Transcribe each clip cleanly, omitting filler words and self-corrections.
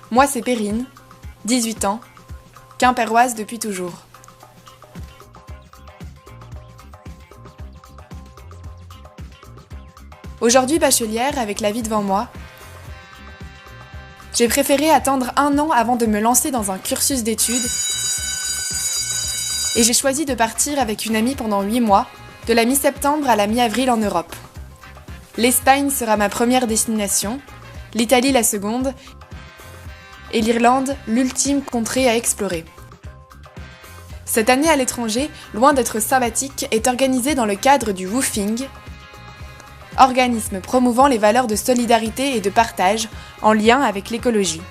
Moi, c'est Perrine, 18 ans, quimpéroise depuis toujours. Aujourd'hui bachelière, avec la vie devant moi, j'ai préféré attendre 1 an avant de me lancer dans un cursus d'études et j'ai choisi de partir avec une amie pendant 8 mois, de la mi-septembre à la mi-avril en Europe. L'Espagne sera ma première destination, l'Italie la seconde, et l'Irlande, l'ultime contrée à explorer. Cette année à l'étranger, loin d'être sabbatique, est organisée dans le cadre du WWOOFing, organisme promouvant les valeurs de solidarité et de partage en lien avec l'écologie.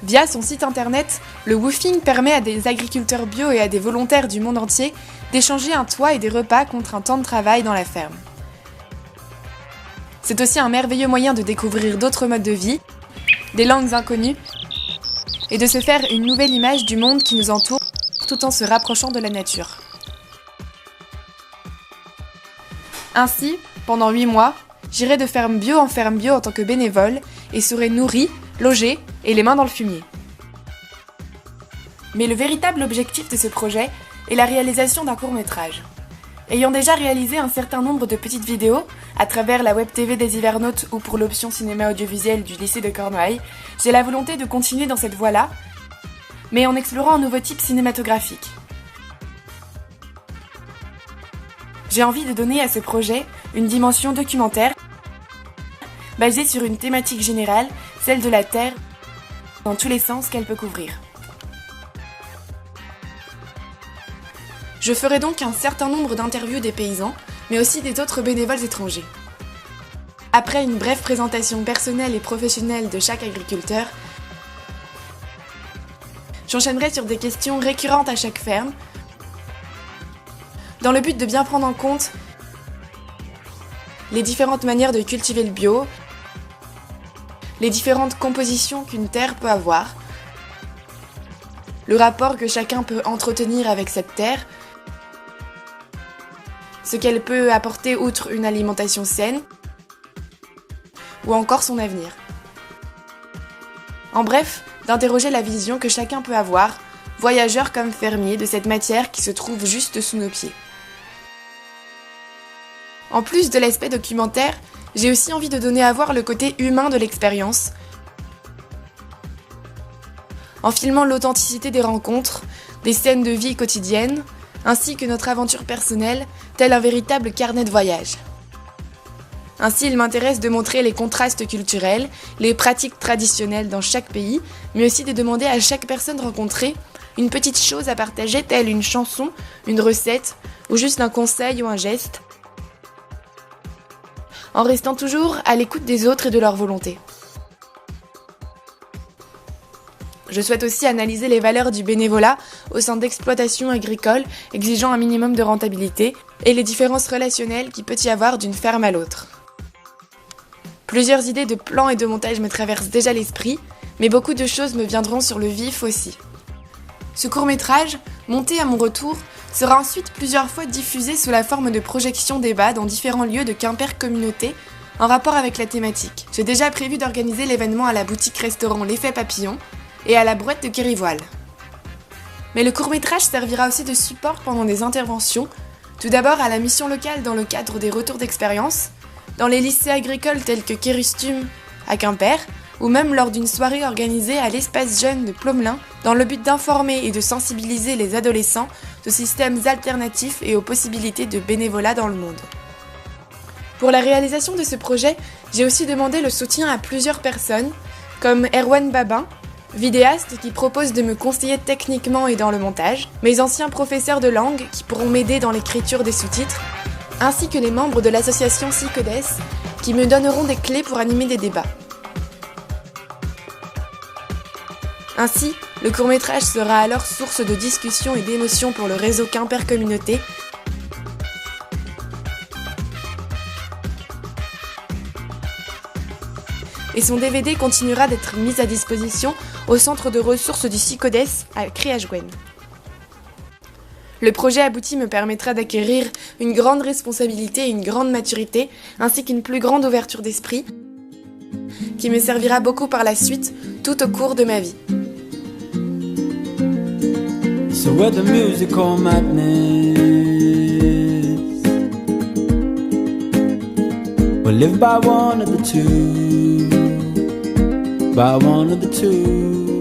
Via son site internet, le WWOOFing permet à des agriculteurs bio et à des volontaires du monde entier d'échanger un toit et des repas contre un temps de travail dans la ferme. C'est aussi un merveilleux moyen de découvrir d'autres modes de vie, des langues inconnues, et de se faire une nouvelle image du monde qui nous entoure tout en se rapprochant de la nature. Ainsi, pendant 8 mois, j'irai de ferme bio en tant que bénévole et serai nourrie, logée et les mains dans le fumier. Mais le véritable objectif de ce projet est la réalisation d'un court-métrage. Ayant déjà réalisé un certain nombre de petites vidéos, à travers la web TV des Hivernautes ou pour l'option cinéma audiovisuel du lycée de Cornouailles, j'ai la volonté de continuer dans cette voie-là, mais en explorant un nouveau type cinématographique. J'ai envie de donner à ce projet une dimension documentaire, basée sur une thématique générale, celle de la Terre, dans tous les sens qu'elle peut couvrir. Je ferai donc un certain nombre d'interviews des paysans, mais aussi des autres bénévoles étrangers. Après une brève présentation personnelle et professionnelle de chaque agriculteur, j'enchaînerai sur des questions récurrentes à chaque ferme, dans le but de bien prendre en compte les différentes manières de cultiver le bio, les différentes compositions qu'une terre peut avoir, le rapport que chacun peut entretenir avec cette terre, ce qu'elle peut apporter outre une alimentation saine, ou encore son avenir. En bref, d'interroger la vision que chacun peut avoir, voyageur comme fermier, de cette matière qui se trouve juste sous nos pieds. En plus de l'aspect documentaire, j'ai aussi envie de donner à voir le côté humain de l'expérience, en filmant l'authenticité des rencontres, des scènes de vie quotidiennes, ainsi que notre aventure personnelle, tel un véritable carnet de voyage. Ainsi, il m'intéresse de montrer les contrastes culturels, les pratiques traditionnelles dans chaque pays, mais aussi de demander à chaque personne rencontrée une petite chose à partager, telle une chanson, une recette, ou juste un conseil ou un geste, en restant toujours à l'écoute des autres et de leur volonté. Je souhaite aussi analyser les valeurs du bénévolat au sein d'exploitations agricoles exigeant un minimum de rentabilité et les différences relationnelles qu'il peut y avoir d'une ferme à l'autre. Plusieurs idées de plans et de montage me traversent déjà l'esprit, mais beaucoup de choses me viendront sur le vif aussi. Ce court-métrage, monté à mon retour, sera ensuite plusieurs fois diffusé sous la forme de projections débats dans différents lieux de Quimper Communauté en rapport avec la thématique. J'ai déjà prévu d'organiser l'événement à la boutique-restaurant L'Effet Papillon et à la brouette de Kérivoile. Mais le court-métrage servira aussi de support pendant des interventions, tout d'abord à la mission locale dans le cadre des retours d'expérience, dans les lycées agricoles tels que Kérustum à Quimper, ou même lors d'une soirée organisée à l'espace jeune de Plomelin, dans le but d'informer et de sensibiliser les adolescents aux systèmes alternatifs et aux possibilités de bénévolat dans le monde. Pour la réalisation de ce projet, j'ai aussi demandé le soutien à plusieurs personnes, comme Erwan Babin, vidéaste qui propose de me conseiller techniquement et dans le montage, mes anciens professeurs de langue qui pourront m'aider dans l'écriture des sous-titres, ainsi que les membres de l'association Sicodes qui me donneront des clés pour animer des débats. Ainsi, Le court-métrage sera alors source de discussion et d'émotion pour le réseau Quimper Communauté. Et son DVD continuera d'être mis à disposition au centre de ressources du CICODES à Kriajouen. Le projet abouti me permettra d'acquérir une grande responsabilité et une grande maturité, ainsi qu'une plus grande ouverture d'esprit, qui me servira beaucoup par la suite, tout au cours de ma vie. So we're the musical madness. We'll live by one of the two. By one of the two.